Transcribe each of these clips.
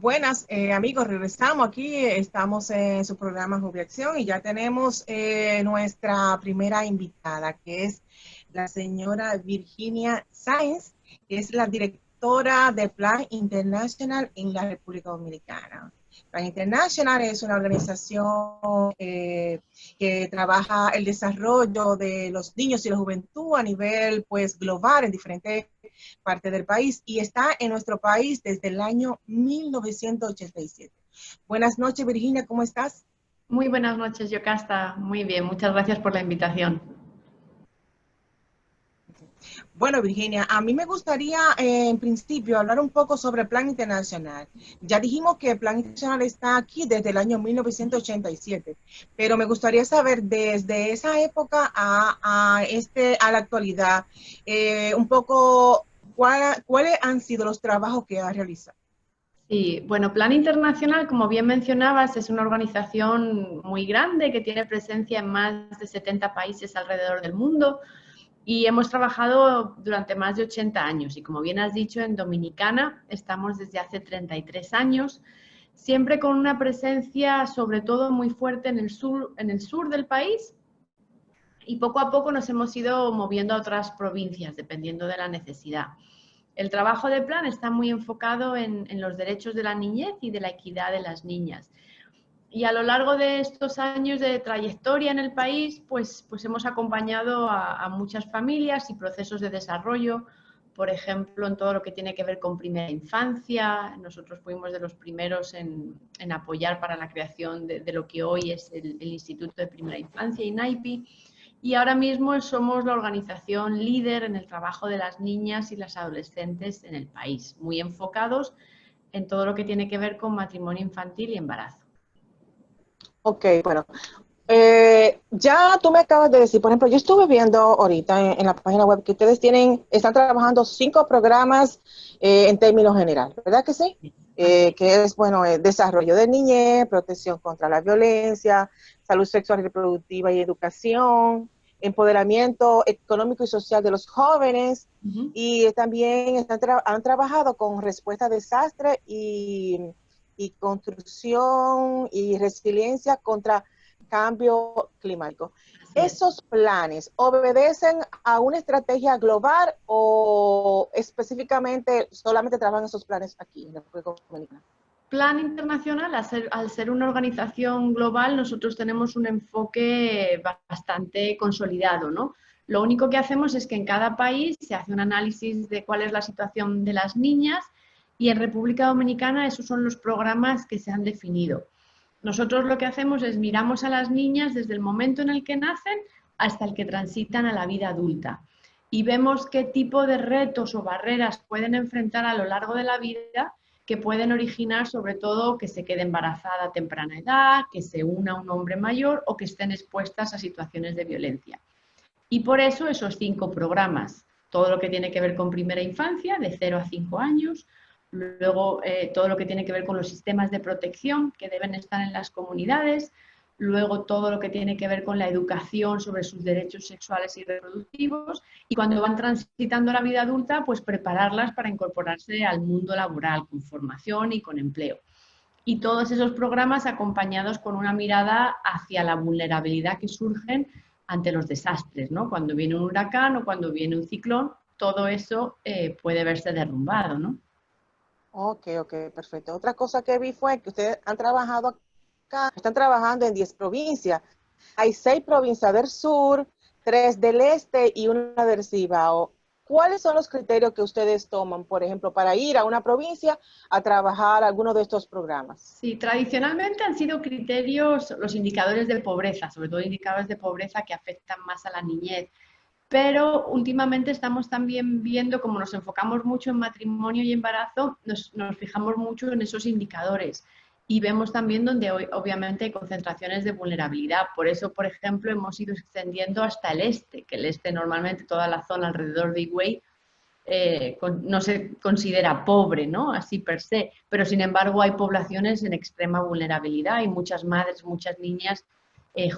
Buenas, amigos, regresamos aquí, estamos en su programa Jubilación y ya tenemos nuestra primera invitada, que es la señora Virginia Sáenz, que es la directora de Plan International en la República Dominicana. Plan International es una organización que trabaja el desarrollo de los niños y la juventud a nivel pues global en diferentes parte del país y está en nuestro país desde el año 1987. Buenas noches, Virginia, ¿cómo estás? Muy buenas noches, Yocasta. Muy bien, muchas gracias por la invitación. Bueno, Virginia, a mí me gustaría en principio hablar un poco sobre el Plan Internacional. Ya dijimos que el Plan Internacional está aquí desde el año 1987, pero me gustaría saber desde esa época a la actualidad, un poco cuáles han sido los trabajos que ha realizado. Sí, bueno, Plan Internacional, como bien mencionabas, es una organización muy grande que tiene presencia en más de 70 países alrededor del mundo y hemos trabajado durante más de 80 años. Y como bien has dicho, en Dominicana estamos desde hace 33 años, siempre con una presencia sobre todo muy fuerte en el sur del país. Y poco a poco nos hemos ido moviendo a otras provincias, dependiendo de la necesidad. El trabajo de Plan está muy enfocado en los derechos de la niñez y de la equidad de las niñas. Y a lo largo de estos años de trayectoria en el país, pues hemos acompañado a muchas familias y procesos de desarrollo, por ejemplo, en todo lo que tiene que ver con primera infancia. Nosotros fuimos de los primeros en apoyar para la creación de lo que hoy es el Instituto de Primera Infancia, INAIPI, y ahora mismo somos la organización líder en el trabajo de las niñas y las adolescentes en el país, muy enfocados en todo lo que tiene que ver con matrimonio infantil y embarazo. Ok, bueno, ya tú me acabas de decir, por ejemplo, yo estuve viendo ahorita en la página web que ustedes están trabajando 5 programas en términos generales, ¿verdad que sí? Así. Que es, bueno, desarrollo de niñez, protección contra la violencia, salud sexual y reproductiva y educación, empoderamiento económico y social de los jóvenes, Uh-huh. y también han trabajado con respuesta a desastres y construcción y resiliencia contra cambio climático. Así es. ¿Esos planes obedecen a una estrategia global o específicamente solamente trabajan esos planes aquí en la República Dominicana? Plan Internacional, al ser una organización global, nosotros tenemos un enfoque bastante consolidado, ¿no? Lo único que hacemos es que en cada país se hace un análisis de cuál es la situación de las niñas y en República Dominicana esos son los programas que se han definido. Nosotros lo que hacemos es miramos a las niñas desde el momento en el que nacen hasta el que transitan a la vida adulta y vemos qué tipo de retos o barreras pueden enfrentar a lo largo de la vida que pueden originar sobre todo que se quede embarazada a temprana edad, que se una a un hombre mayor o que estén expuestas a situaciones de violencia. Y por eso esos 5 programas, todo lo que tiene que ver con primera infancia, de 0 a 5 años, luego todo lo que tiene que ver con los sistemas de protección que deben estar en las comunidades, luego todo lo que tiene que ver con la educación sobre sus derechos sexuales y reproductivos, y cuando van transitando la vida adulta, pues prepararlas para incorporarse al mundo laboral con formación y con empleo. Y todos esos programas acompañados con una mirada hacia la vulnerabilidad que surgen ante los desastres, ¿no? Cuando viene un huracán o cuando viene un ciclón, todo eso puede verse derrumbado, ¿no? Ok, ok, perfecto. Otra cosa que vi fue que ustedes han trabajado acá, están trabajando en 10 provincias. Hay 6 provincias del sur, 3 del este y una del Cibao. ¿Cuáles son los criterios que ustedes toman, por ejemplo, para ir a una provincia a trabajar alguno de estos programas? Sí, tradicionalmente han sido criterios los indicadores de pobreza, sobre todo indicadores de pobreza que afectan más a la niñez. Pero últimamente estamos también viendo, como nos enfocamos mucho en matrimonio y embarazo, nos fijamos mucho en esos indicadores y vemos también donde hoy, obviamente hay concentraciones de vulnerabilidad. Por eso, por ejemplo, hemos ido extendiendo hasta el este, que el este normalmente toda la zona alrededor de Higüey no se considera pobre, ¿no? Así per se, pero sin embargo hay poblaciones en extrema vulnerabilidad, hay muchas madres, muchas niñas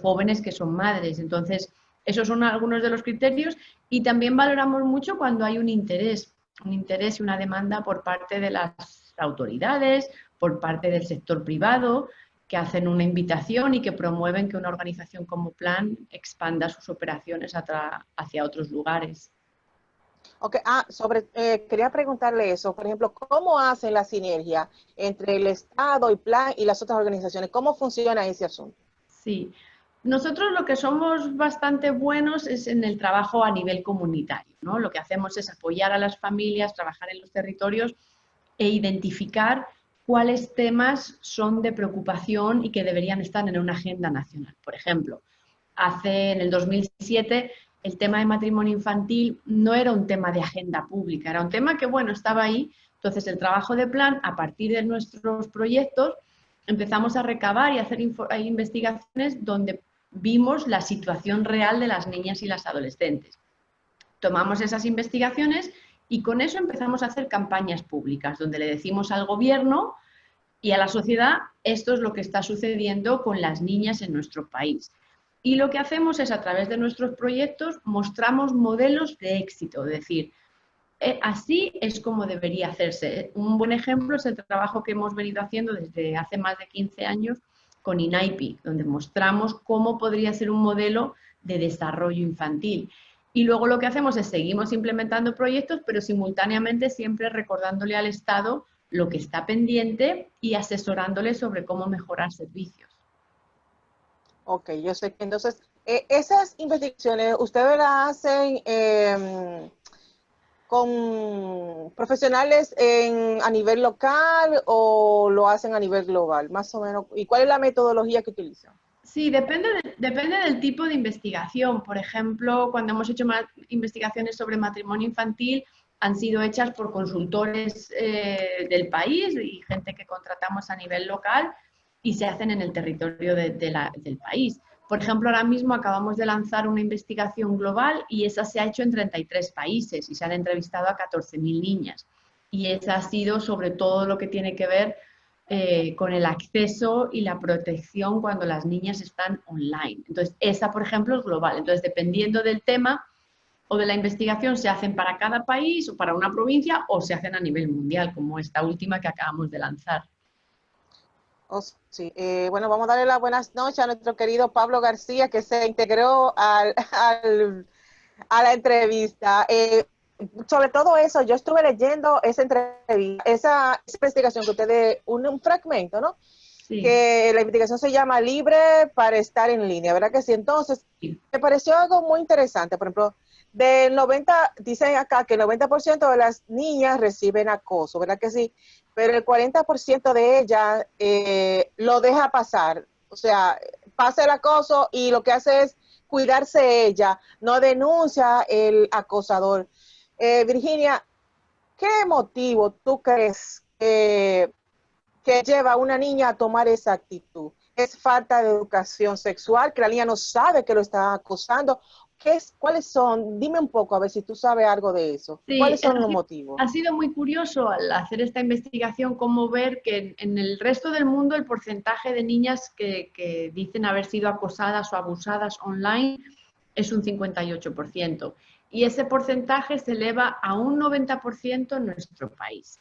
jóvenes que son madres. Entonces, esos son algunos de los criterios y también valoramos mucho cuando hay un interés y una demanda por parte de las autoridades, por parte del sector privado, que hacen una invitación y que promueven que una organización como Plan expanda sus operaciones hacia otros lugares. Okay. Quería preguntarle eso, por ejemplo, ¿cómo hacen la sinergia entre el Estado y Plan y las otras organizaciones? ¿Cómo funciona ese asunto? Sí, nosotros lo que somos bastante buenos es en el trabajo a nivel comunitario, ¿no? Lo que hacemos es apoyar a las familias, trabajar en los territorios e identificar cuáles temas son de preocupación y que deberían estar en una agenda nacional. Por ejemplo, en el 2007 el tema de matrimonio infantil no era un tema de agenda pública, era un tema que, bueno, estaba ahí. Entonces, el trabajo de Plan, a partir de nuestros proyectos, empezamos a recabar y a hacer investigaciones donde vimos la situación real de las niñas y las adolescentes. Tomamos esas investigaciones y con eso empezamos a hacer campañas públicas, donde le decimos al gobierno y a la sociedad, esto es lo que está sucediendo con las niñas en nuestro país. Y lo que hacemos es, a través de nuestros proyectos, mostramos modelos de éxito, es decir, así es como debería hacerse. Un buen ejemplo es el trabajo que hemos venido haciendo desde hace más de 15 años con INAIPI, donde mostramos cómo podría ser un modelo de desarrollo infantil. Y luego lo que hacemos es seguimos implementando proyectos, pero simultáneamente siempre recordándole al Estado lo que está pendiente y asesorándole sobre cómo mejorar servicios. Ok, yo sé que entonces, esas investigaciones, ¿ustedes las hacen con profesionales a nivel local o lo hacen a nivel global? Más o menos. ¿Y cuál es la metodología que utilizan? Sí, depende del tipo de investigación. Por ejemplo, cuando hemos hecho más investigaciones sobre matrimonio infantil, han sido hechas por consultores del país y gente que contratamos a nivel local y se hacen en el territorio del país. Por ejemplo, ahora mismo acabamos de lanzar una investigación global y esa se ha hecho en 33 países y se han entrevistado a 14.000 niñas. Y esa ha sido sobre todo lo que tiene que ver con el acceso y la protección cuando las niñas están online. Entonces, esa, por ejemplo, es global. Entonces, dependiendo del tema o de la investigación, se hacen para cada país o para una provincia o se hacen a nivel mundial, como esta última que acabamos de lanzar. Oh, sí. Bueno, vamos a darle las buenas noches a nuestro querido Pablo García, que se integró a la entrevista. Sobre todo eso, yo estuve leyendo esa entrevista, esa investigación que ustedes, un fragmento, ¿no? Sí. Que la investigación se llama Libre para estar en línea, ¿verdad que sí? Entonces, Sí. me pareció algo muy interesante. Por ejemplo, dicen acá que el 90% de las niñas reciben acoso, ¿verdad que sí? Pero el 40% de ellas lo deja pasar. O sea, pasa el acoso y lo que hace es cuidarse ella, no denuncia el acosador. Virginia, ¿qué motivo tú crees que lleva a una niña a tomar esa actitud? ¿Es falta de educación sexual, que la niña no sabe que lo está acosando? ¿Cuáles son? Dime un poco, a ver si tú sabes algo de eso. Sí, ¿Cuáles son los motivos? ha sido muy curioso al hacer esta investigación cómo ver que en el resto del mundo el porcentaje de niñas que dicen haber sido acosadas o abusadas online es un 58%. Y ese porcentaje se eleva a un 90% en nuestro país.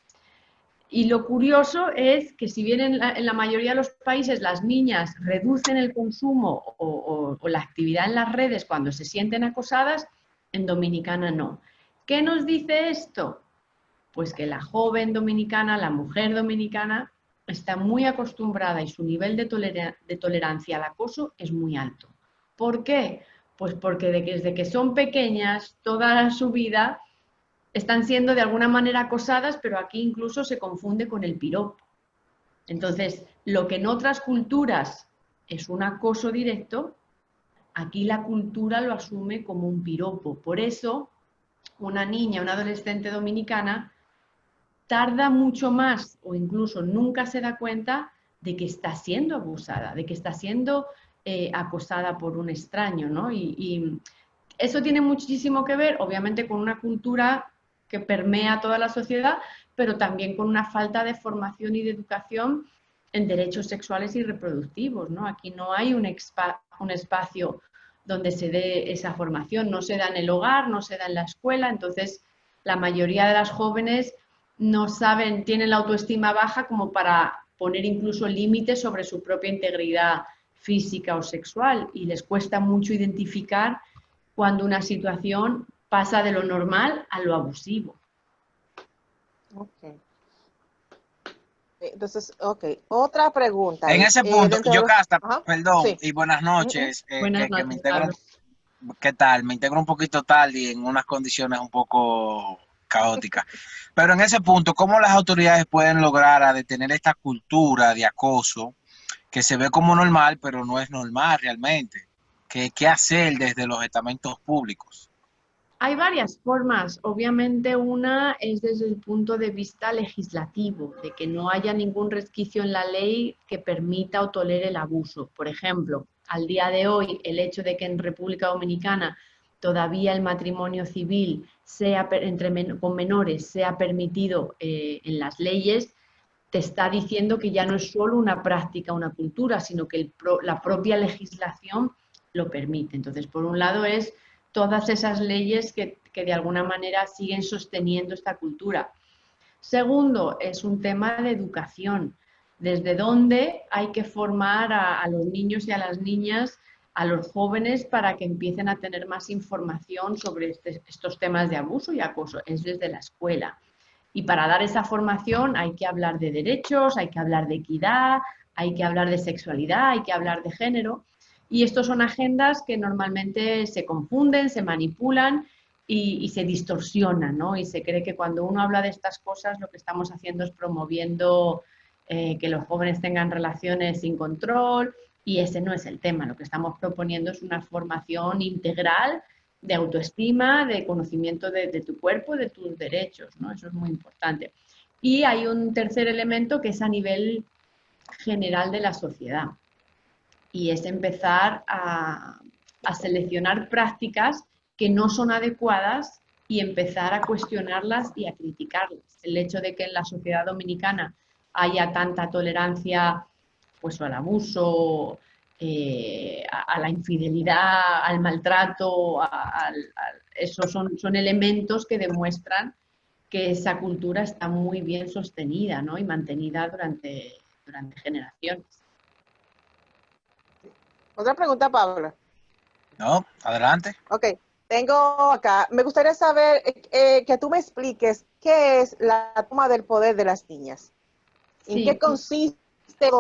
Y lo curioso es que si bien en la mayoría de los países las niñas reducen el consumo o la actividad en las redes cuando se sienten acosadas, en Dominicana no. ¿Qué nos dice esto? Pues que la joven dominicana, la mujer dominicana, está muy acostumbrada y su nivel de tolerancia al acoso es muy alto. ¿Por qué? Pues porque desde que son pequeñas, toda su vida están siendo de alguna manera acosadas, pero aquí incluso se confunde con el piropo. Entonces, lo que en otras culturas es un acoso directo, aquí la cultura lo asume como un piropo. Por eso, una niña, una adolescente dominicana, tarda mucho más o incluso nunca se da cuenta de que está siendo abusada, de que está siendo acosada por un extraño, ¿no? Y eso tiene muchísimo que ver, obviamente, con una cultura que permea toda la sociedad, pero también con una falta de formación y de educación en derechos sexuales y reproductivos, ¿no? Aquí no hay un espacio donde se dé esa formación, no se da en el hogar, no se da en la escuela, entonces la mayoría de las jóvenes no saben, tienen la autoestima baja como para poner incluso límites sobre su propia integridad física o sexual, y les cuesta mucho identificar cuando una situación pasa de lo normal a lo abusivo. Okay. Entonces, ok, otra pregunta En ahí. ese punto, Dentro de los... Yocasta, Ajá, perdón, sí. y buenas noches, Buenas que me noches, integro, Pablo. ¿qué tal? Me integro un poquito tarde y en unas condiciones un poco caóticas. Pero en ese punto, ¿cómo las autoridades pueden lograr a detener esta cultura de acoso que se ve como normal, pero no es normal realmente? ¿Qué hacer desde los estamentos públicos? Hay varias formas. Obviamente una es desde el punto de vista legislativo, de que no haya ningún resquicio en la ley que permita o tolere el abuso. Por ejemplo, al día de hoy, el hecho de que en República Dominicana todavía el matrimonio civil sea con menores sea permitido en las leyes, te está diciendo que ya no es solo una práctica, una cultura, sino que la propia legislación lo permite. Entonces, por un lado es todas esas leyes que de alguna manera siguen sosteniendo esta cultura. Segundo, es un tema de educación. Desde dónde hay que formar a los niños y a las niñas, a los jóvenes, para que empiecen a tener más información sobre estos temas de abuso y acoso. Es desde la escuela. Y para dar esa formación hay que hablar de derechos, hay que hablar de equidad, hay que hablar de sexualidad, hay que hablar de género. Y estos son agendas que normalmente se confunden, se manipulan y se distorsionan, ¿no? Y se cree que cuando uno habla de estas cosas lo que estamos haciendo es promoviendo que los jóvenes tengan relaciones sin control, y ese no es el tema. Lo que estamos proponiendo es una formación integral de autoestima, de conocimiento de tu cuerpo, de tus derechos, ¿no? Eso es muy importante. Y hay un tercer elemento que es a nivel general de la sociedad, y es empezar a seleccionar prácticas que no son adecuadas y empezar a cuestionarlas y a criticarlas. El hecho de que en la sociedad dominicana haya tanta tolerancia, pues, al abuso, a la infidelidad, al maltrato, esos son elementos que demuestran que esa cultura está muy bien sostenida, ¿no? Y mantenida durante generaciones. Otra pregunta, Paula. ¿No? Adelante. Ok, tengo acá, me gustaría saber que tú me expliques qué es la toma del poder de las niñas. ¿En Sí, qué consiste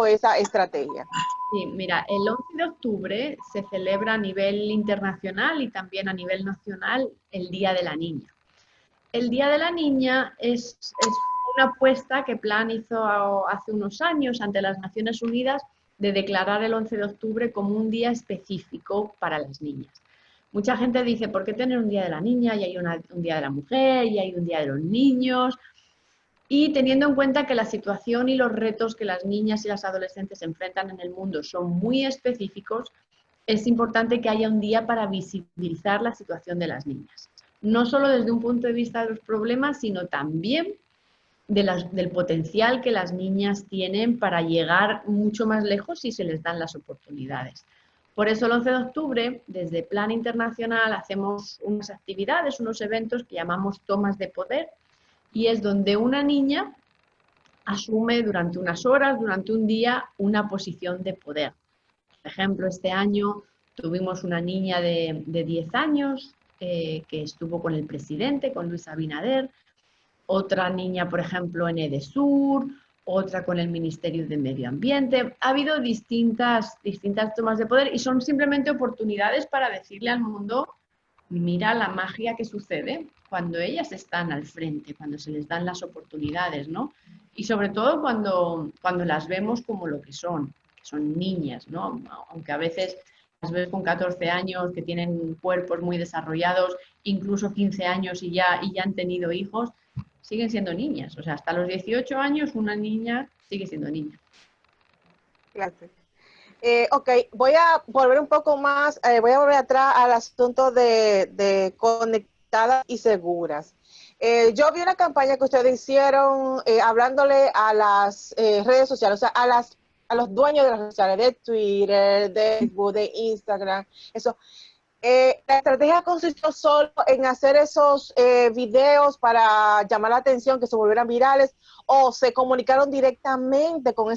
esa estrategia? sí, mira, el 11 de octubre se celebra a nivel internacional y también a nivel nacional el Día de la Niña. El Día de la Niña es una apuesta que Plan hizo hace unos años ante las Naciones Unidas, de declarar el 11 de octubre como un día específico para las niñas. Mucha gente dice, ¿por qué tener un Día de la Niña? Y hay un Día de la Mujer, y hay un Día de los Niños. Y teniendo en cuenta que la situación y los retos que las niñas y las adolescentes enfrentan en el mundo son muy específicos, es importante que haya un día para visibilizar la situación de las niñas. No solo desde un punto de vista de los problemas, sino también del potencial que las niñas tienen para llegar mucho más lejos si se les dan las oportunidades. Por eso el 11 de octubre, desde Plan Internacional, hacemos unas actividades, unos eventos que llamamos tomas de poder, y es donde una niña asume durante unas horas, durante un día, una posición de poder. Por ejemplo, este año tuvimos una niña de 10 años que estuvo con el presidente, con Luis Abinader, otra niña, por ejemplo, en Edesur, otra con el Ministerio de Medio Ambiente. Ha habido distintas tomas de poder, y son simplemente oportunidades para decirle al mundo, mira la magia que sucede cuando ellas están al frente, cuando se les dan las oportunidades, ¿no? Y sobre todo cuando las vemos como lo que son niñas, ¿no? Aunque a veces las ves con 14 años, que tienen cuerpos muy desarrollados, incluso 15 años y ya han tenido hijos, siguen siendo niñas. O sea, hasta los 18 años una niña sigue siendo niña. Gracias. Ok, voy a volver un poco más, voy a volver atrás al asunto de conectadas y seguras. Yo vi una campaña que ustedes hicieron hablándole a las redes sociales, o sea, a los dueños de las redes sociales, de Twitter, de Facebook, de Instagram, eso. La estrategia consistió solo en hacer esos videos para llamar la atención, que se volvieran virales, o se comunicaron directamente con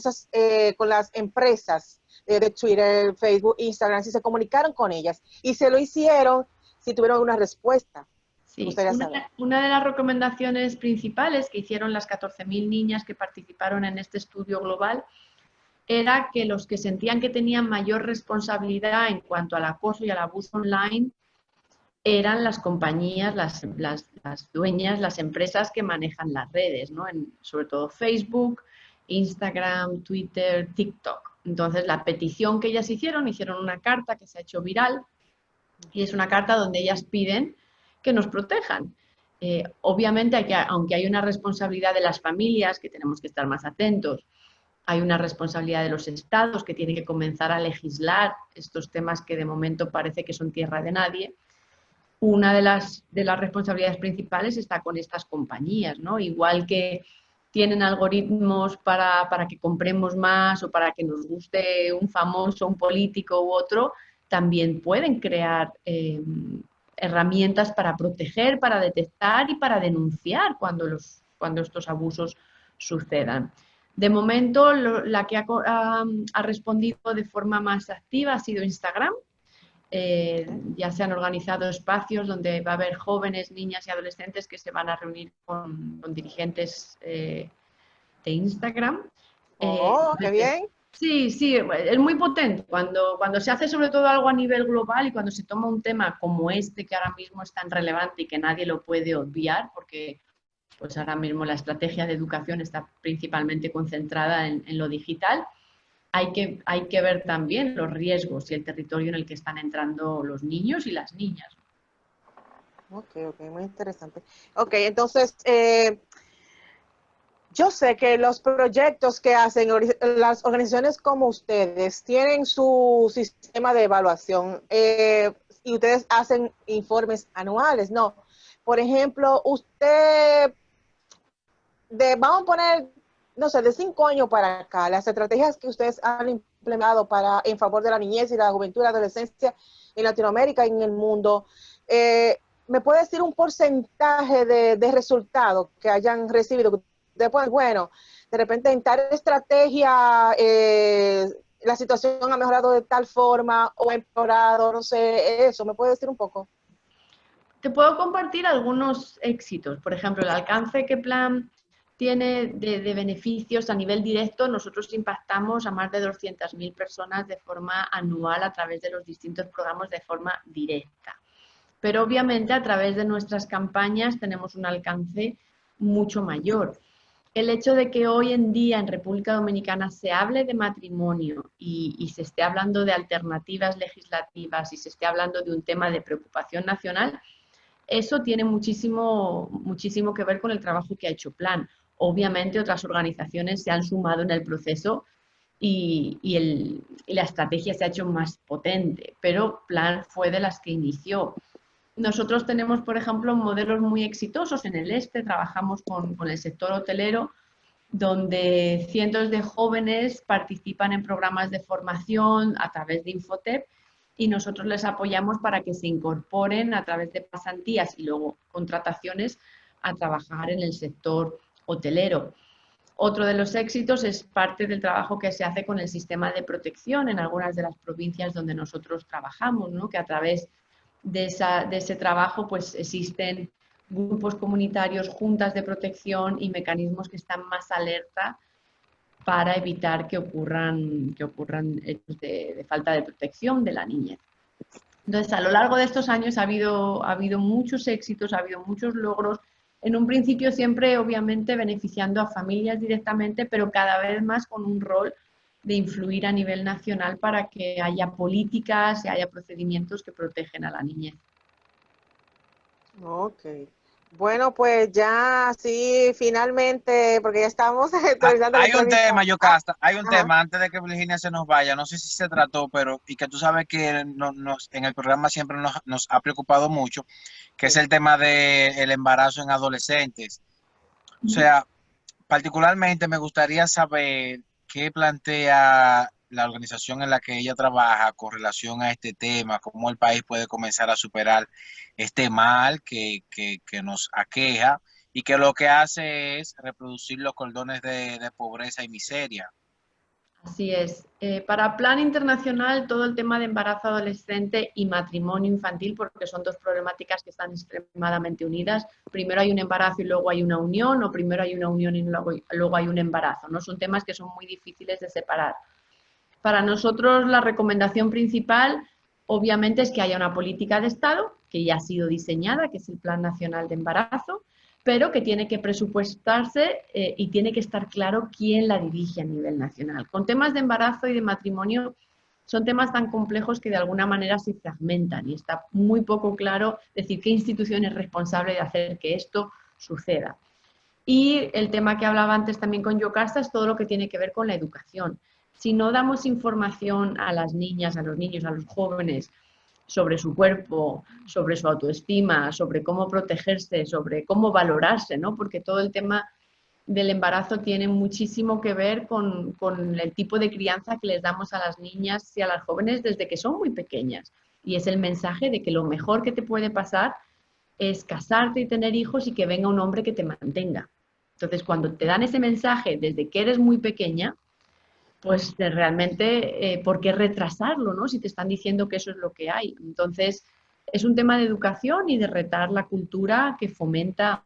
con las empresas de Twitter, Facebook, Instagram, si se comunicaron con ellas y se lo hicieron, si tuvieron una respuesta. Me Sí, gustaría saber. una de las recomendaciones principales que hicieron las 14.000 niñas que participaron en este estudio global era que los que sentían que tenían mayor responsabilidad en cuanto al acoso y al abuso online eran las compañías, las dueñas, las empresas que manejan las redes, ¿no? Sobre todo Facebook, Instagram, Twitter, TikTok. Entonces, la petición que ellas hicieron una carta que se ha hecho viral y es una carta donde ellas piden que nos protejan. Obviamente, aunque hay una responsabilidad de las familias, que tenemos que estar más atentos, hay una responsabilidad de los estados que tienen que comenzar a legislar estos temas que de momento parece que son tierra de nadie. Una de las responsabilidades principales está con estas compañías, ¿no? Igual que tienen algoritmos para que compremos más o para que nos guste un famoso, un político u otro, también pueden crear herramientas para proteger, para detectar y para denunciar cuando estos abusos sucedan. De momento, la que ha respondido de forma más activa ha sido Instagram. Ya se han organizado espacios donde va a haber jóvenes, niñas y adolescentes que se van a reunir con dirigentes de Instagram. Qué bien. Sí, sí, es muy potente cuando se hace sobre todo algo a nivel global y cuando se toma un tema como este que ahora mismo es tan relevante y que nadie lo puede obviar porque pues ahora mismo la estrategia de educación está principalmente concentrada en lo digital. Hay que ver también los riesgos y el territorio en el que están entrando los niños y las niñas. Ok, muy interesante. Ok, entonces, yo sé que los proyectos que hacen las organizaciones como ustedes tienen su sistema de evaluación y ustedes hacen informes anuales, ¿no? Por ejemplo, vamos a poner, no sé, de 5 años para acá, las estrategias que ustedes han implementado en favor de la niñez y la juventud y la adolescencia en Latinoamérica y en el mundo, ¿me puede decir un porcentaje de resultados que hayan recibido? Después, bueno, de repente en tal estrategia la situación ha mejorado de tal forma o ha empeorado, no sé, eso, ¿me puede decir un poco? Te puedo compartir algunos éxitos. Por ejemplo, el alcance que Plan tiene de beneficios a nivel directo. Nosotros impactamos a más de 200.000 personas de forma anual a través de los distintos programas de forma directa. Pero obviamente a través de nuestras campañas tenemos un alcance mucho mayor. El hecho de que hoy en día en República Dominicana se hable de matrimonio y se esté hablando de alternativas legislativas y se esté hablando de un tema de preocupación nacional, eso tiene muchísimo, muchísimo que ver con el trabajo que ha hecho Plan. Obviamente otras organizaciones se han sumado en el proceso y la estrategia se ha hecho más potente, pero Plan fue de las que inició. Nosotros tenemos, por ejemplo, modelos muy exitosos en el este, trabajamos con el sector hotelero, donde cientos de jóvenes participan en programas de formación a través de Infotep y nosotros les apoyamos para que se incorporen a través de pasantías y luego contrataciones a trabajar en el sector hotelero. Otro de los éxitos es parte del trabajo que se hace con el sistema de protección en algunas de las provincias donde nosotros trabajamos, ¿no? Que a través de ese trabajo pues existen grupos comunitarios, juntas de protección y mecanismos que están más alerta para evitar que ocurran hechos de falta de protección de la niñez. Entonces, a lo largo de estos años ha habido muchos éxitos, ha habido muchos logros, en un principio siempre obviamente beneficiando a familias directamente, pero cada vez más con un rol de influir a nivel nacional para que haya políticas y haya procedimientos que protegen a la niñez. Ok. Bueno, pues ya sí, finalmente, porque ya estamos actualizando la Hay un entrevista. tema, Yocasta, hay un Ajá. tema antes de que Virginia se nos vaya, no sé si se trató, pero y que tú sabes que en el programa siempre nos ha preocupado mucho, que es el tema del embarazo en adolescentes. O sea, particularmente me gustaría saber qué plantea la organización en la que ella trabaja con relación a este tema, cómo el país puede comenzar a superar este mal que nos aqueja y que lo que hace es reproducir los cordones de pobreza y miseria. Así es. Para Plan Internacional, todo el tema de embarazo adolescente y matrimonio infantil, porque son dos problemáticas que están extremadamente unidas. Primero hay un embarazo y luego hay una unión, o primero hay una unión y luego hay un embarazo, ¿no? Son temas que son muy difíciles de separar. Para nosotros, la recomendación principal, obviamente, es que haya una política de Estado que ya ha sido diseñada, que es el Plan Nacional de Embarazo, pero que tiene que presupuestarse y tiene que estar claro quién la dirige a nivel nacional. Con temas de embarazo y de matrimonio son temas tan complejos que de alguna manera se fragmentan y está muy poco claro decir qué institución es responsable de hacer que esto suceda. Y el tema que hablaba antes también con Yocasta es todo lo que tiene que ver con la educación. Si no damos información a las niñas, a los niños, a los jóvenes sobre su cuerpo, sobre su autoestima, sobre cómo protegerse, sobre cómo valorarse, ¿no? Porque todo el tema del embarazo tiene muchísimo que ver con el tipo de crianza que les damos a las niñas y a las jóvenes desde que son muy pequeñas. Y es el mensaje de que lo mejor que te puede pasar es casarte y tener hijos y que venga un hombre que te mantenga. Entonces, cuando te dan ese mensaje desde que eres muy pequeña, pues realmente, ¿por qué retrasarlo, no? Si te están diciendo que eso es lo que hay. Entonces, es un tema de educación y de retar la cultura que fomenta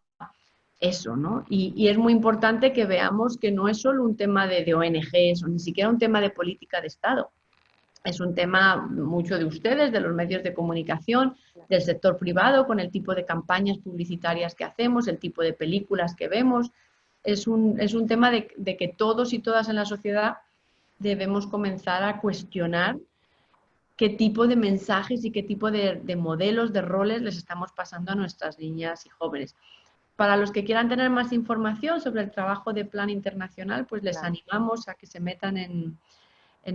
eso, ¿no? Y es muy importante que veamos que no es solo un tema de ONGs o ni siquiera un tema de política de Estado. Es un tema mucho de ustedes, de los medios de comunicación, del sector privado, con el tipo de campañas publicitarias que hacemos, el tipo de películas que vemos. Es un tema de que todos y todas en la sociedad debemos comenzar a cuestionar qué tipo de mensajes y qué tipo de modelos, de roles les estamos pasando a nuestras niñas y jóvenes. Para los que quieran tener más información sobre el trabajo de Plan Internacional, pues les animamos a que se metan en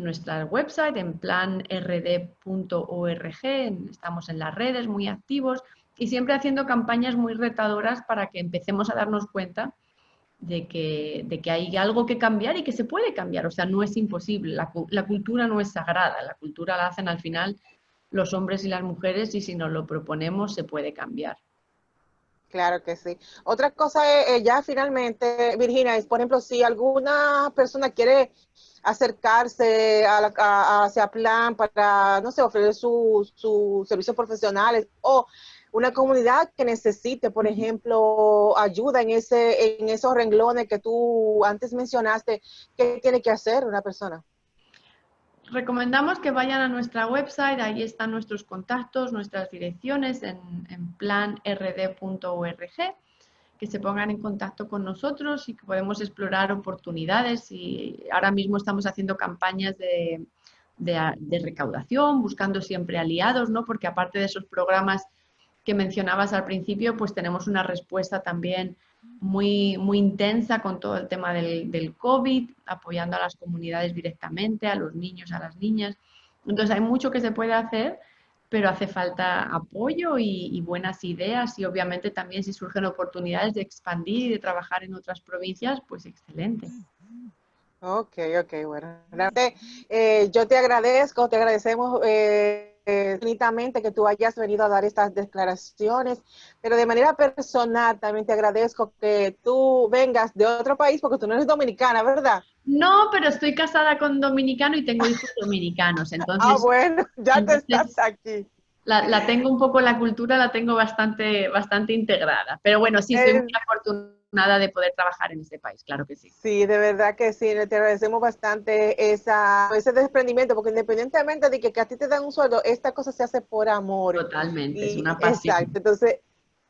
nuestra website, en planrd.org, estamos en las redes muy activos y siempre haciendo campañas muy retadoras para que empecemos a darnos cuenta de que hay algo que cambiar y que se puede cambiar. O sea, no es imposible. La cultura no es sagrada. La cultura la hacen al final los hombres y las mujeres y si nos lo proponemos se puede cambiar. Claro que sí. Otra cosa es, ya finalmente, Virginia, es, por ejemplo, si alguna persona quiere acercarse hacia Plan para, no sé, ofrecer sus servicios profesionales o una comunidad que necesite, por ejemplo, ayuda en esos renglones que tú antes mencionaste, ¿qué tiene que hacer una persona? Recomendamos que vayan a nuestra website, ahí están nuestros contactos, nuestras direcciones en planrd.org, que se pongan en contacto con nosotros y que podemos explorar oportunidades. Y ahora mismo estamos haciendo campañas de recaudación, buscando siempre aliados, ¿no? Porque aparte de esos programas que mencionabas al principio, pues tenemos una respuesta también muy intensa con todo el tema del COVID, apoyando a las comunidades directamente, a los niños, a las niñas. Entonces hay mucho que se puede hacer, pero hace falta apoyo y buenas ideas y obviamente también si surgen oportunidades de expandir y de trabajar en otras provincias, pues excelente. Ok, bueno. Realmente, yo te agradecemos infinitamente que tú hayas venido a dar estas declaraciones, pero de manera personal también te agradezco que tú vengas de otro país porque tú no eres dominicana, ¿verdad? No, pero estoy casada con dominicano y tengo hijos dominicanos, Ah, entonces, bueno, ya te estás entonces aquí. la tengo un poco, la cultura la tengo bastante integrada. Pero bueno, sí, soy muy Eh, afortunada de poder trabajar en este país, claro que sí. sí, de verdad que sí, te agradecemos bastante ese desprendimiento, porque independientemente de que a ti te dan un sueldo, esta cosa se hace por amor. Totalmente, es Y una pasión. exacto, entonces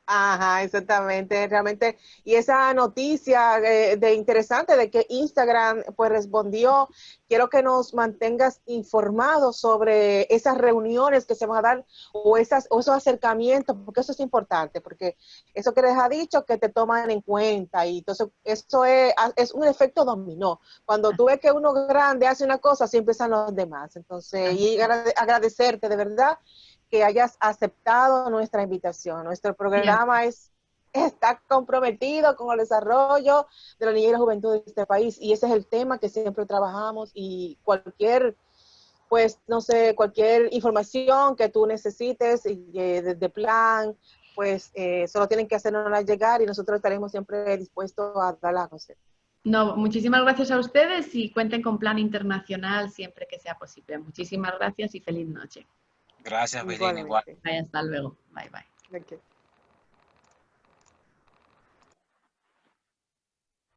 ajá, exactamente, realmente. Y esa noticia de interesante de que Instagram pues respondió, quiero que nos mantengas informados sobre esas reuniones que se van a dar o esos acercamientos, porque eso es importante, porque eso que les ha dicho que te toman en cuenta y entonces eso es un efecto dominó. Cuando tú ves que uno grande hace una cosa, así empiezan los demás. Entonces, y agradecerte de verdad que hayas aceptado nuestra invitación. Nuestro Bien, programa es está comprometido con el desarrollo de la niñez y la juventud de este país, y ese es el tema que siempre trabajamos, y cualquier, pues, no sé, cualquier información que tú necesites de plan, pues solo tienen que hacernos llegar y nosotros estaremos siempre dispuestos a darla a conocer. No, muchísimas gracias a ustedes y cuenten con Plan Internacional siempre que sea posible. Muchísimas gracias y feliz noche. Gracias, Virginia. Igual. Hasta luego. Bye, bye. Okay.